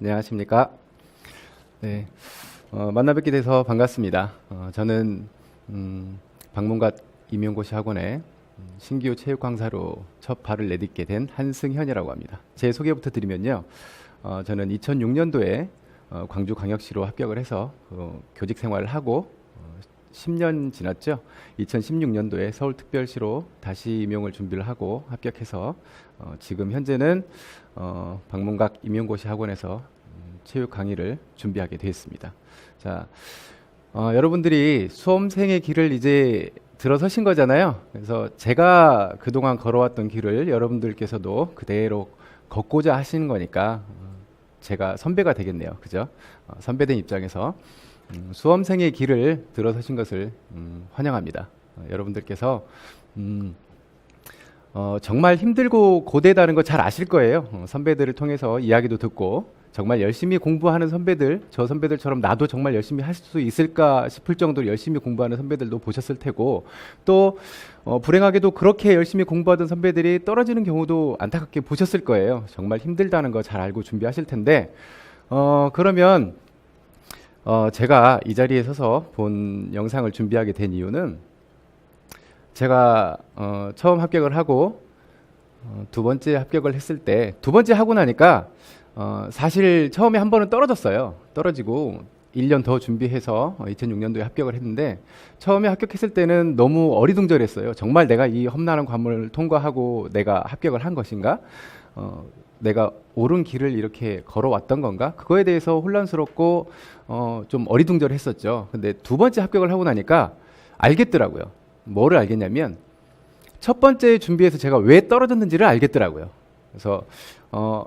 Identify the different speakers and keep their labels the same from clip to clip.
Speaker 1: 안녕하십니까. 네, 만나 뵙게 돼서 반갑습니다. 저는 방문갓 임용고시 학원에 신규 체육 강사로 첫 발을 내딛게 된 한승현이라고 합니다. 제 소개부터 드리면요. 저는 2006년도에 광주광역시로 합격을 해서 교직 생활을 하고 10년 지났죠. 2016년도에 서울특별시로 다시 임용을 준비를 하고 합격해서 지금 현재는 방문각 임용고시 학원에서 체육 강의를 준비하게 되었습니다. 자, 여러분들이 수험생의 길을 이제 들어서신 거잖아요. 그래서 제가 그동안 걸어왔던 길을 여러분들께서도 그대로 걷고자 하시는 거니까 제가 선배가 되겠네요. 그죠? 선배된 입장에서 수험생의 길을 들어서신 것을 환영합니다. 여러분들께서 정말 힘들고 고되다는 거 잘 아실 거예요. 선배들을 통해서 이야기도 듣고 정말 열심히 공부하는 선배들, 저 선배들처럼 나도 정말 열심히 할 수 있을까 싶을 정도로 열심히 공부하는 선배들도 보셨을 테고, 또 불행하게도 그렇게 열심히 공부하던 선배들이 떨어지는 경우도 안타깝게 보셨을 거예요. 정말 힘들다는 거 잘 알고 준비하실 텐데, 그러면 제가 이 자리에 서서 본 영상을 준비하게 된 이유는 제가 처음 합격을 하고 두 번째 합격을 했을 때, 두 번째 하고 나니까 사실 처음에 한 번은 떨어졌어요. 떨어지고 1년 더 준비해서 2006년도에 합격을 했는데, 처음에 합격했을 때는 너무 어리둥절했어요. 정말 내가 이 험난한 관문을 통과하고 내가 합격을 한 것인가? 내가 옳은 길을 이렇게 걸어왔던 건가? 그거에 대해서 혼란스럽고 좀 어리둥절했었죠. 근데 두 번째 합격을 하고 나니까 알겠더라고요. 뭐를 알겠냐면 첫 번째 준비해서 제가 왜 떨어졌는지를 알겠더라고요. 그래서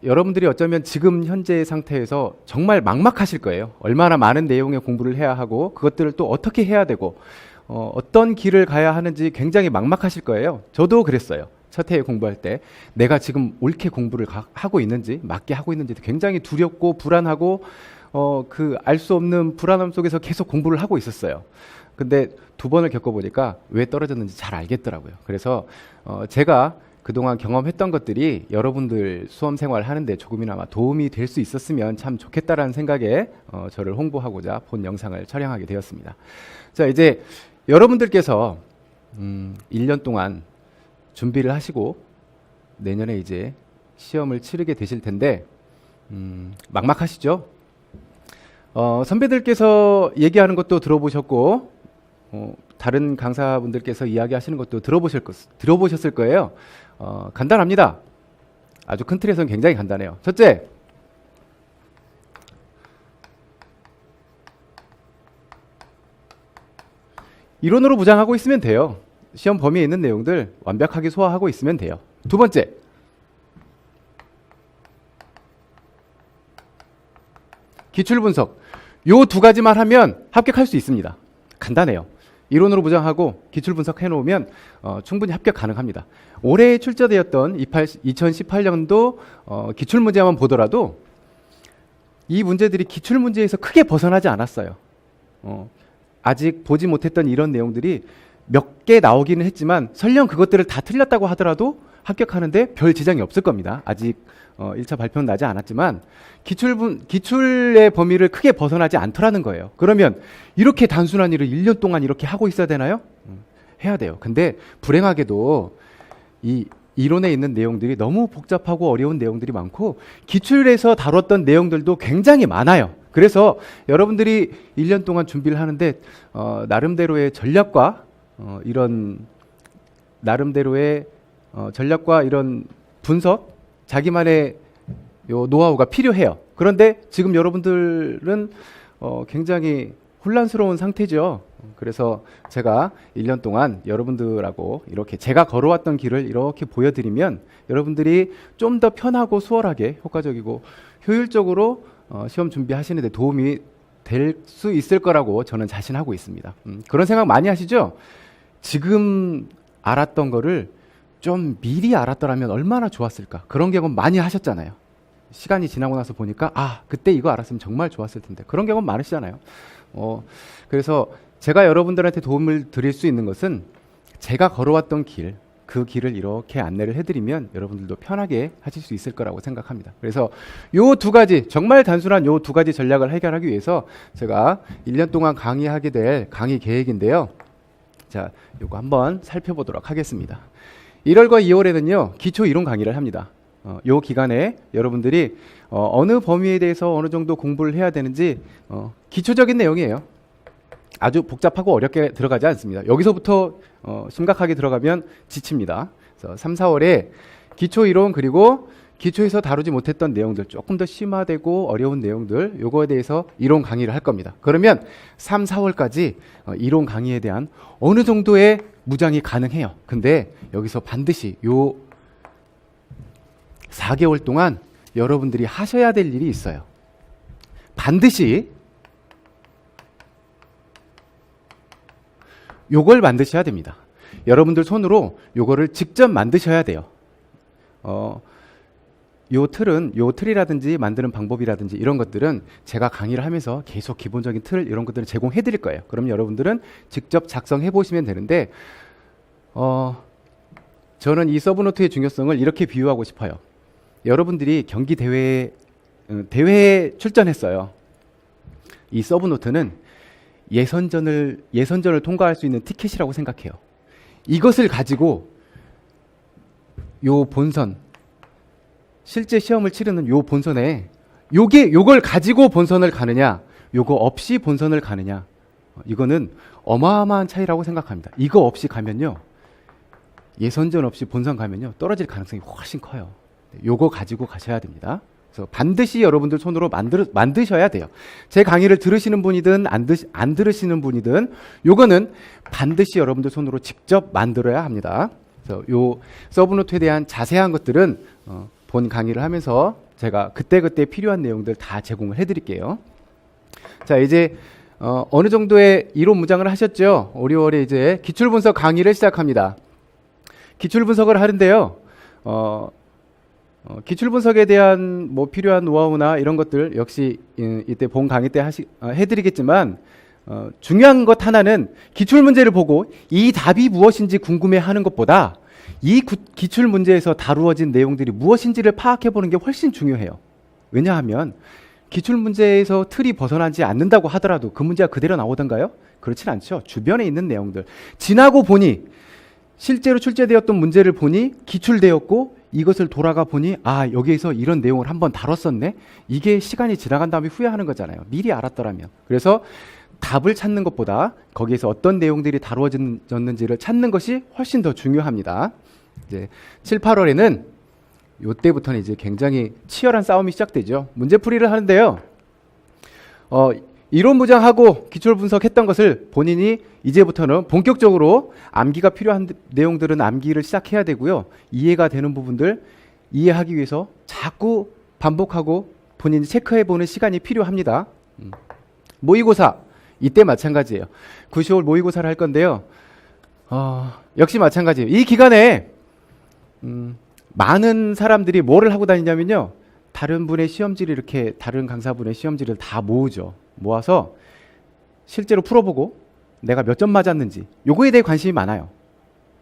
Speaker 1: 여러분들이 어쩌면 지금 현재 상태에서 정말 막막하실 거예요. 얼마나 많은 내용의 공부를 해야 하고 그것들을 또 어떻게 해야 되고 어떤 길을 가야 하는지 굉장히 막막하실 거예요. 저도 그랬어요. 첫 해에 공부할 때 내가 지금 옳게 공부를 하고 있는지, 맞게 하고 있는지 굉장히 두렵고 불안하고 그 알 수 없는 불안함 속에서 계속 공부를 하고 있었어요. 근데 두 번을 겪어보니까 왜 떨어졌는지 잘 알겠더라고요. 그래서 제가 그동안 경험했던 것들이 여러분들 수험 생활 하는데 조금이나마 도움이 될 수 있었으면 참 좋겠다라는 생각에 저를 홍보하고자 본 영상을 촬영하게 되었습니다. 자, 이제 여러분들께서 1년 동안 준비를 하시고 내년에 이제 시험을 치르게 되실 텐데 막막하시죠? 선배들께서 얘기하는 것도 들어보셨고 다른 강사분들께서 이야기하시는 것도 들어보셨을 거예요. 간단합니다. 아주 큰 틀에서는 굉장히 간단해요. 첫째, 이론으로 무장하고 있으면 돼요. 시험 범위에 있는 내용들 완벽하게 소화하고 있으면 돼요. 두 번째, 기출 분석. 요 두 가지만 하면 합격할 수 있습니다. 간단해요. 이론으로 무장하고 기출 분석해 놓으면 충분히 합격 가능합니다. 올해 출제되었던 2018년도 기출 문제만 보더라도 이 문제들이 기출 문제에서 크게 벗어나지 않았어요. 아직 보지 못했던 이런 내용들이 몇 개 나오기는 했지만 설령 그것들을 다 틀렸다고 하더라도 합격하는데 별 지장이 없을 겁니다. 아직 1차 발표는 나지 않았지만 기출의 범위를 크게 벗어나지 않더라는 거예요. 그러면 이렇게 단순한 일을 1년 동안 이렇게 하고 있어야 되나요? 해야 돼요. 근데 불행하게도 이 이론에 있는 내용들이 너무 복잡하고 어려운 내용들이 많고 기출에서 다뤘던 내용들도 굉장히 많아요. 그래서 여러분들이 1년 동안 준비를 하는데 나름대로의 전략과 이런 분석, 자기만의 요 노하우가 필요해요. 그런데 지금 여러분들은 굉장히 혼란스러운 상태죠. 그래서 제가 1년 동안 여러분들하고 이렇게 제가 걸어왔던 길을 이렇게 보여드리면 여러분들이 좀 더 편하고 수월하게 효과적이고 효율적으로 시험 준비하시는 데 도움이 될 수 있을 거라고 저는 자신하고 있습니다. 그런 생각 많이 하시죠? 지금 알았던 거를 좀 미리 알았더라면 얼마나 좋았을까? 그런 경험 많이 하셨잖아요. 시간이 지나고 나서 보니까 그때 이거 알았으면 정말 좋았을 텐데. 그런 경험 많으시잖아요. 그래서 제가 여러분들한테 도움을 드릴 수 있는 것은 제가 걸어왔던 길, 그 길을 이렇게 안내를 해드리면 여러분들도 편하게 하실 수 있을 거라고 생각합니다. 그래서 요 두 가지, 정말 단순한 요 두 가지 전략을 해결하기 위해서 제가 1년 동안 강의하게 될 강의 계획인데요. 자, 요거 한번 살펴보도록 하겠습니다. 1월과 2월에는요, 기초 이론 강의를 합니다. 요 기간에 여러분들이 어느 범위에 대해서 어느 정도 공부를 해야 되는지 기초적인 내용이에요. 아주 복잡하고 어렵게 들어가지 않습니다. 여기서부터 심각하게 들어가면 지칩니다. 그래서 3, 4월에 기초 이론 그리고 기초에서 다루지 못했던 내용들, 조금 더 심화되고 어려운 내용들, 요거에 대해서 이론 강의를 할 겁니다. 그러면 3, 4월까지 이론 강의에 대한 어느 정도의 무장이 가능해요. 근데 여기서 반드시 요 4개월 동안 여러분들이 하셔야 될 일이 있어요. 반드시 요걸 만드셔야 됩니다. 여러분들 손으로 요거를 직접 만드셔야 돼요. 요 틀이라든지 만드는 방법이라든지 이런 것들은 제가 강의를 하면서 계속 기본적인 틀 이런 것들을 제공해 드릴 거예요. 그럼 여러분들은 직접 작성해 보시면 되는데 저는 이 서브노트의 중요성을 이렇게 비유하고 싶어요. 여러분들이 경기 대회에 출전했어요. 이 서브노트는 예선전을 통과할 수 있는 티켓이라고 생각해요. 이것을 가지고 요 본선, 실제 시험을 치르는 요 본선에 요걸 가지고 본선을 가느냐, 요거 없이 본선을 가느냐, 이거는 어마어마한 차이라고 생각합니다. 이거 없이 가면요, 예선전 없이 본선 가면요, 떨어질 가능성이 훨씬 커요. 요거 가지고 가셔야 됩니다. 그래서 반드시 여러분들 손으로 만드셔야 돼요. 제 강의를 들으시는 분이든 안 들으시는 분이든 요거는 반드시 여러분들 손으로 직접 만들어야 합니다. 그래서 요 서브노트에 대한 자세한 것들은 본 강의를 하면서 제가 그때그때 필요한 내용들 다 제공을 해드릴게요. 자, 이제 어느 정도의 이론 무장을 하셨죠? 5, 6월에 이제 기출분석 강의를 시작합니다. 기출분석을 하는데요. 기출분석에 대한 뭐 필요한 노하우나 이런 것들 역시 이때 본 강의 때 해드리겠지만 중요한 것 하나는 기출문제를 보고 이 답이 무엇인지 궁금해하는 것보다 이 기출문제에서 다루어진 내용들이 무엇인지를 파악해보는 게 훨씬 중요해요. 왜냐하면 기출문제에서 틀이 벗어나지 않는다고 하더라도 그 문제가 그대로 나오던가요? 그렇진 않죠. 주변에 있는 내용들. 지나고 보니 실제로 출제되었던 문제를 보니 기출되었고 이것을 돌아가 보니 아, 여기에서 이런 내용을 한번 다뤘었네. 이게 시간이 지나간 다음에 후회하는 거잖아요. 미리 알았더라면. 그래서 답을 찾는 것보다 거기에서 어떤 내용들이 다루어졌는지를 찾는 것이 훨씬 더 중요합니다. 이제 7, 8월에는 이때부터는 이제 굉장히 치열한 싸움이 시작되죠. 문제풀이를 하는데요. 이론 무장하고 기출 분석했던 것을 본인이 이제부터는 본격적으로 암기가 필요한 내용들은 암기를 시작해야 되고요. 이해가 되는 부분들 이해하기 위해서 자꾸 반복하고 본인이 체크해보는 시간이 필요합니다. 모의고사 이때 마찬가지예요. 9, 10월 모의고사를 할 건데요. 역시 마찬가지예요. 이 기간에 많은 사람들이 뭐를 하고 다니냐면요. 다른 분의 시험지를 이렇게 다른 강사분의 시험지를 다 모으죠. 모아서 실제로 풀어보고 내가 몇 점 맞았는지 요거에 대해 관심이 많아요.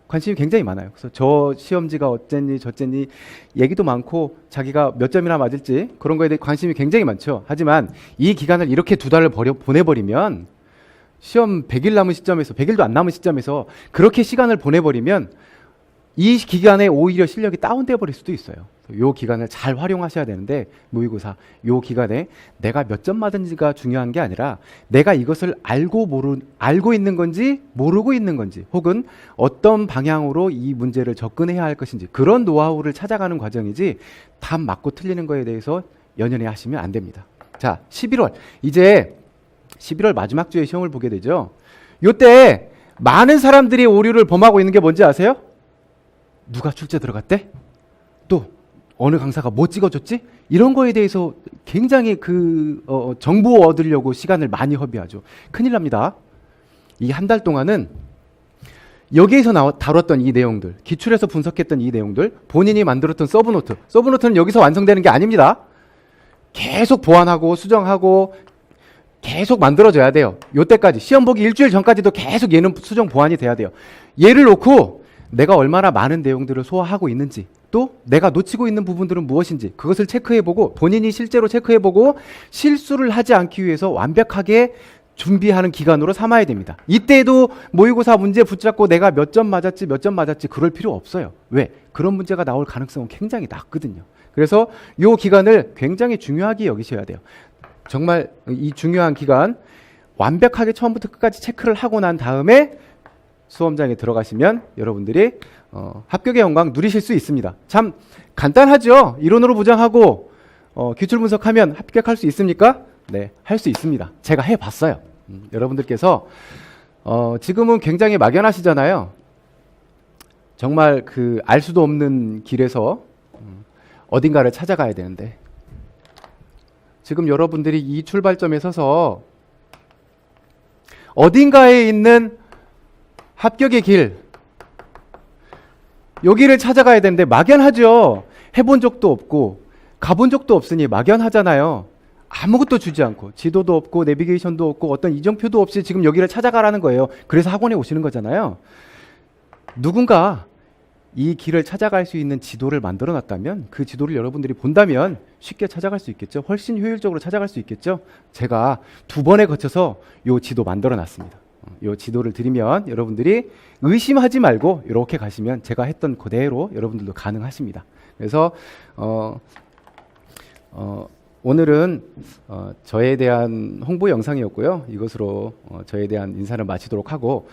Speaker 1: 관심이 굉장히 많아요. 그래서 저 시험지가 어쨌니 저쨌니 얘기도 많고 자기가 몇 점이나 맞을지 그런 거에 대해 관심이 굉장히 많죠. 하지만 이 기간을 이렇게 2달을 보내버리면 시험 100일 남은 시점에서 100일도 안 남은 시점에서 그렇게 시간을 보내버리면 이 기간에 오히려 실력이 다운돼 버릴 수도 있어요. 요 기간을 잘 활용하셔야 되는데 모의고사 요 기간에 내가 몇 점 맞은지가 중요한 게 아니라 내가 이것을 알고 있는 건지 모르고 있는 건지 혹은 어떤 방향으로 이 문제를 접근해야 할 것인지 그런 노하우를 찾아가는 과정이지 답 맞고 틀리는 거에 대해서 연연해 하시면 안 됩니다. 자, 11월 이제 11월 마지막 주에 시험을 보게 되죠. 요때 많은 사람들이 오류를 범하고 있는 게 뭔지 아세요? 누가 출제 들어갔대? 또 어느 강사가 뭐 찍어줬지? 이런 거에 대해서 굉장히 정보 얻으려고 시간을 많이 허비하죠. 큰일 납니다. 이 한 달 동안은 여기에서 다뤘던 이 내용들, 기출에서 분석했던 이 내용들, 본인이 만들었던 서브노트는 여기서 완성되는 게 아닙니다. 계속 보완하고 수정하고 계속 만들어져야 돼요. 요때까지 시험 보기 일주일 전까지도 계속 얘는 수정 보완이 돼야 돼요. 얘를 놓고 내가 얼마나 많은 내용들을 소화하고 있는지, 또 내가 놓치고 있는 부분들은 무엇인지 그것을 체크해보고 본인이 실제로 체크해보고 실수를 하지 않기 위해서 완벽하게 준비하는 기간으로 삼아야 됩니다. 이때도 모의고사 문제 붙잡고 내가 몇 점 맞았지 그럴 필요 없어요. 왜? 그런 문제가 나올 가능성은 굉장히 낮거든요. 그래서 이 기간을 굉장히 중요하게 여기셔야 돼요. 정말 이 중요한 기간 완벽하게 처음부터 끝까지 체크를 하고 난 다음에 수험장에 들어가시면 여러분들이 합격의 영광 누리실 수 있습니다. 참 간단하죠? 이론으로 보장하고 기출 분석하면 합격할 수 있습니까? 네, 할 수 있습니다. 제가 해봤어요. 여러분들께서 지금은 굉장히 막연하시잖아요. 정말 그 알 수도 없는 길에서 어딘가를 찾아가야 되는데 지금 여러분들이 이 출발점에 서서 어딘가에 있는 합격의 길, 여기를 찾아가야 되는데 막연하죠. 해본 적도 없고 가본 적도 없으니 막연하잖아요. 아무것도 주지 않고 지도도 없고 내비게이션도 없고 어떤 이정표도 없이 지금 여기를 찾아가라는 거예요. 그래서 학원에 오시는 거잖아요. 누군가 이 길을 찾아갈 수 있는 지도를 만들어 놨다면 그 지도를 여러분들이 본다면 쉽게 찾아갈 수 있겠죠. 훨씬 효율적으로 찾아갈 수 있겠죠. 제가 2번에 거쳐서 이 지도 만들어 놨습니다. 이 지도를 드리면 여러분들이 의심하지 말고 이렇게 가시면 제가 했던 그대로 여러분들도 가능하십니다. 그래서 오늘은 저에 대한 홍보 영상이었고요. 이것으로 저에 대한 인사를 마치도록 하고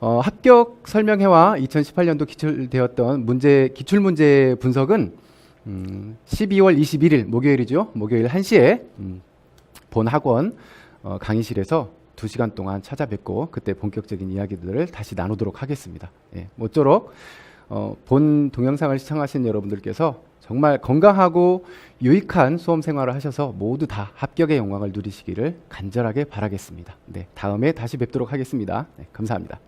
Speaker 1: 합격 설명회와 2018년도 기출되었던 기출문제 분석은 12월 21일 목요일이죠. 목요일 1시에 본 학원 강의실에서 2시간 동안 찾아뵙고 그때 본격적인 이야기들을 다시 나누도록 하겠습니다. 예, 모쪼록 본 동영상을 시청하신 여러분들께서 정말 건강하고 유익한 수험 생활을 하셔서 모두 다 합격의 영광을 누리시기를 간절하게 바라겠습니다. 네, 다음에 다시 뵙도록 하겠습니다. 네, 감사합니다.